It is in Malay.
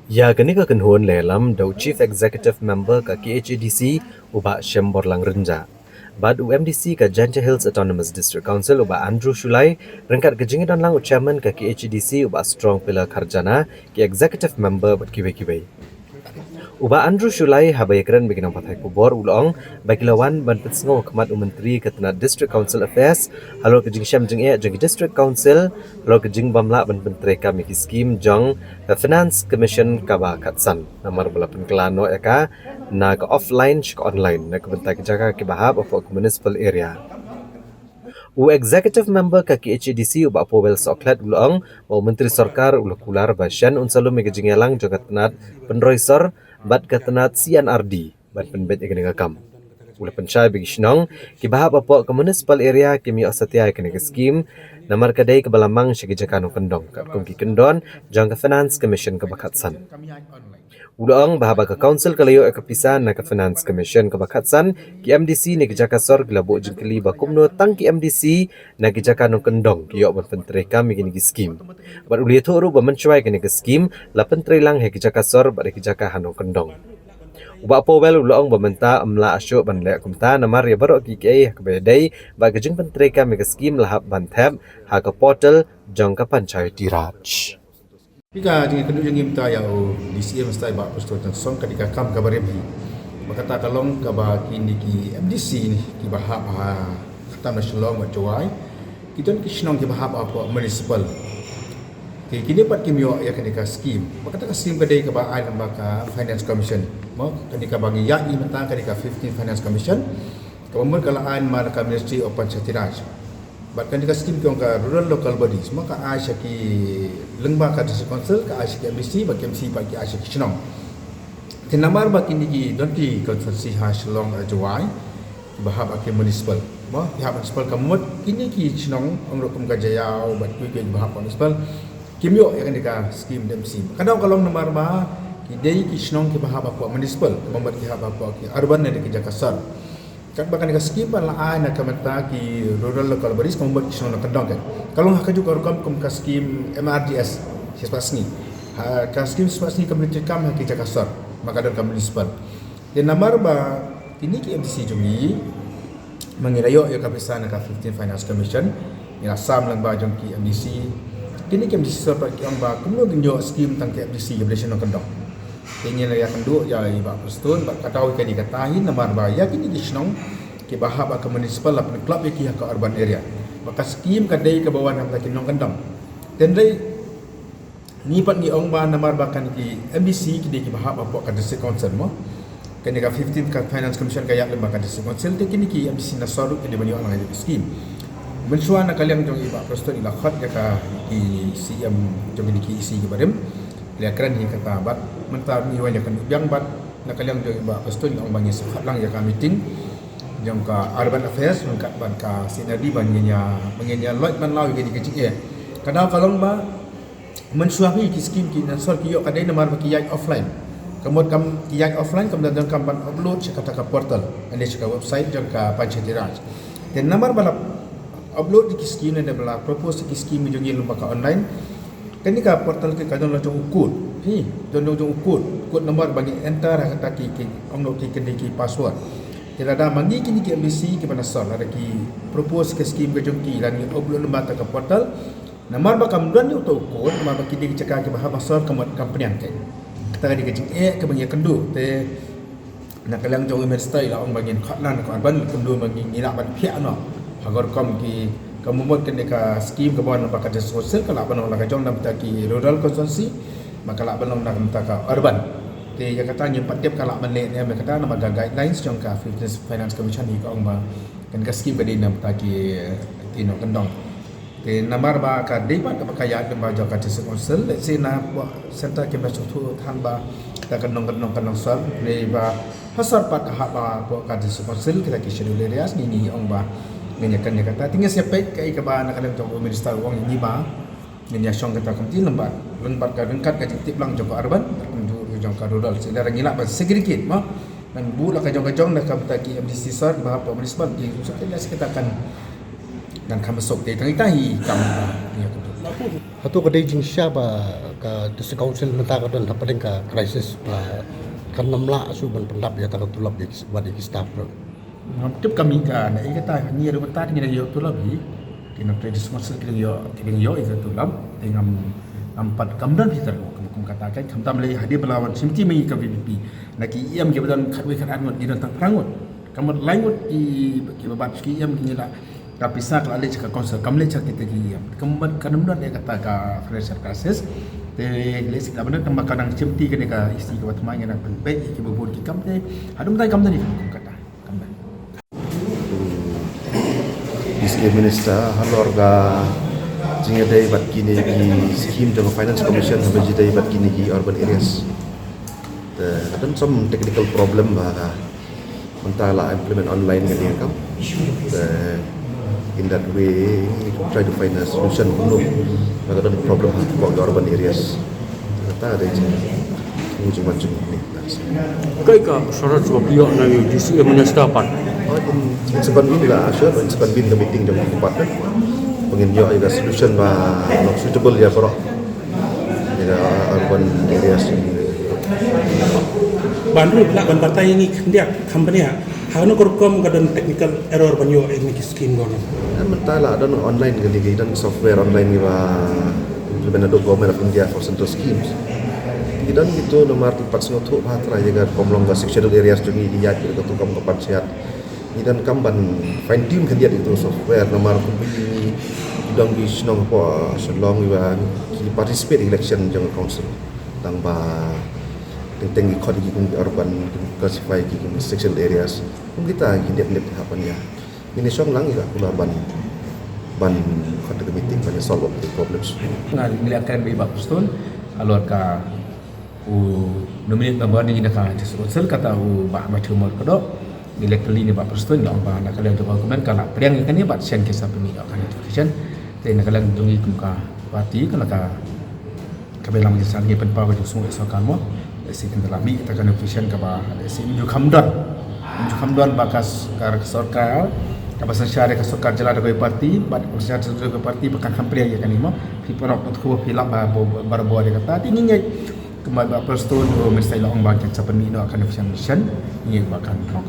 Ya kini ka kenhuan lelam dau Chief Executive Member ka KHADC uba Shembor Lang Renja. Bad UMDC ka Janja Hills Autonomous District Council uba Andrew Shulai rengkat kejingidan lang Chairman ka KHADC uba Strong Pillar Karjana ki Executive Member bat kiwe-kiwe. Uba Andrew Shulai habai keren bikin pathai kubor ulong bagi lawan ban petsngo kemat menteri ketena District Council Affairs halo kejing syam jeng jeng District Council halo kejing bamla ban menteri kami ki skim jong Finance Commission kaba katsan namar balapan kelano eka na ke offline ke online na kebentai kejaga ke bahab of municipal area. Executive member ka KHADC uba Powell Soklat ulong mau menteri sarkar ulah kular basyan unsalum megejingelang jogat tenat penroisor bat katenat CNRD bat penbet ikene ngakam. Ulah pencai bagi sinong ki bahab apa ke municipal area kimi asatia ikene ke skim namar kadai ke balamang syagijakan kendong kat kumki kendon jang ke Finance Commission ke bakatsan. Ulang bahaba ke council kalayo ke pisan na ke Finance Commission ke bakatsan ki MDC ni kejakasor gelabuk jengkeli bakumno tang ki MDC na kejakan kendong ki yok pentre kami kini ki skim. Bat uli tu ru mencuai kini ke skim la pentre lang he kejakasor bat kejaka hanong kendong. Uba Powell ulang bementa amla asyuk ban lek kumta namar ya barok ki ke bedai ba kejeng pentre kami ke skim lahap ban tab ha ke portal jang ke panchayat Raj. Jika jangan kena jangan minta ya DCM mesti buat persetujuan song ketika kam kabar MD. Maka tak kalong kabar kini ki MDC ni ki bahap kata nasional macam kita ni kisnong ki bahap apa municipal. Kini pat kimio ya ketika skim. Maka tak skim kedai kabar ai lembaga Finance Commission. Mau ketika bagi ya ni mentang ketika 15 Finance Commission. Kemudian kalau ai malaka Ministry of Panchayat Raj. Bahkan jika skim kiong ka rural local bodies maka Aisyah ki lengba ka district council ka Aisyah ki MBC bagi MC bagi Aisyah ki Chenong. Tinamar bagi ni ki donti konferensi ha Shalong Jawai bahab aki municipal. Mo pihak municipal kamut kini ki Chenong ongrok kum ka Jayau bat kui ki bahab municipal kimyo ya kan dika skim MC. Kadang kalau nomor ba ki dei ki Chenong ki bahab apa municipal membuat ki bahab apa ki urban ni ki Jakasar. Kan bahkan jika skipan lah nak kemata ki rural local bodies membuat kisah nak kendang kan. Kalau hak juga rekam kum kaskim MRDS sispas ni. Kaskim sispas ni community kam hak Jakasar maka dan municipal. Dan namar ba kini ki MDC jungi mengirayo ya kapisan ka 15 Finance Commission ila sam lang ba jong ki MDC. Kini ki MDC sepak ki amba kumno ginjo skim tang ki MDC obligation nak kendang. Ingin ya kenduk ya iba perstun bak katau ke dikatahin namar ba ya kini disnong ke bahab ke municipal la club ke urban area maka skim kadai ke bawah nam takin nong kendang dan dai ni pat ni ong ba namar ba kan ki MBC ki ki bahab apa ka district council mo kan ka 15 ka Finance Commission ka yak lembaga district council te kini ki MBC nasaru ke di bani orang lagi skim mensuan kalian jong iba perstun ila khat ya ka ki CM jong ki isi ke badem lihat keren ni kata bat mentar ni wanya kan biang bat nak kalian jo ba pastun ang bangi sekat lang ya ka meeting jang ka urban affairs mengkat ban ka sinadi banginya loit man law gini kecik ya kadang kalau ba mensuahi ki skim ki nasol ki yo kadai namar ki yang offline kemudian kam ki yang offline kemudian kam ban upload kata ka portal ane ka website jang ka Panchayat Raj dan namar balap upload ki skim ne bala propose ki skim jong lembaga online kan ni ka portal ke kadang lo jong ukur hi jong ukur nombor bagi enter kata ki ong ki kena ki password tidak ada mandi kini ki MBC ki panasal ada ki propose ke skim ke jong ki dan upload lembaga ke portal nomor ba kam dan yo to ukur nomor ba ki di cakap ke bahasa password ke company angke kata di kecing ke bagi kendu te nak kalang jong minister ila ong bagi khatlan ko ban kendu bagi ngilak ban pihak no agar kom ki kamu buat kena skim ke bawah nampak ada sosial kalau abang nak jom nak ki rural konstituensi maka lah abang nak minta urban. Jadi yang kata yang tiap kalau balik ni mereka kata nama guidelines jom ka Finance Commission ni kau ba kan ka skim badi nak ki tino kendong. Jadi namar ba ka debat ka kaya ba jom ka sosial let's say na center ke masuk tu than ba ka kendong sal ni ba hasar pat ha ba ka sosial kita ki schedule areas ni ong ba menyakan dia kata tinggal siapa kai ke bahan nak tong minister wang ni ba ngenya syong kata kamti lembat ka rengkat ka tip lang jong urban jong ka rural sila ngilak ba segedikit ma dan bu la ka jong nak kamta ki MDC sar ba apa municipal di sekali kita akan dan kami sok te tangi kami ni aku tu Hatu kadai jing siapa ka desa council mentaka don hapadeng ka crisis pa kanamla suban pendap ya tak tulap di badi staff. Ngam kami ka na ikata ni ada betat ni yo tu labi kena tradisi masa kena yo itu tu lab dengan empat kamdan kita kum katakan kam tam lagi hadir berlawan simti mai ka VPP naki iam ke badan khatwe khat angot di tang rangot kamot langut di babat ski iam ni la kapisa ka ale ka konsel kamle cha kita ki iam kamban kanamdan dia kata ka fresher crisis te lesik la benar tambah kadang simti kene ka isti ka batmanya nak penpe ki bubur ki kam te hadum tai kam tadi kum kata kamdan DCA Minister halor ga jinga dai bat kini ki scheme the finance commission habe jidai bat kini ki urban areas dan some technical problem ba mentala implement online ga dia kam in that way we try to find a solution untuk the problem for the urban areas kata ada je macam ni kai ka syarat sebab dia na DCA Minister pan in seban bin la sure in seban bin the meeting jam 4 pengin yo ada solution ba not suitable ya for ya urban areas Bandung lah ban partai ini dia company hanu korkom kadon technical error banyo ini scheme gono mentala dan online gani dan software online ni ba implement do government of India for central schemes dan itu nomor 4 tu batra jaga komlong ga sectional areas jungi dia ke tu kam kapan sehat ni dan kamban fine tune kan dia itu software nomor ini dong di senong po selong ba ki participate election jang council tang ba teng ikut di urban classify di sectional areas kita kita lihat hapan ya ini song lang ya kula ban kata meeting ban solve the problems ngal miliakan bi bakustun alor ka nominate number ni ka sel kata ba ma thumor kodo electorally ni ba prostun ya ba na kala dokumen kala priang kan ni ba sen ke sa pemi kan education te na kala dungi kum ka parti kala ka kabelang ni san ni pen pa ko sung so kan mo sikin dalami ta kan education ka ba sim ju khamdan bakas kar sarkar kabasan syariah ke sarkar jala dari parti bad usaha dari parti bahkan hampir ya kan imo piporok tu filap baru dia kata ini kembali apa stone minister long bang yang sepenuhnya akan efisien ini bahkan mau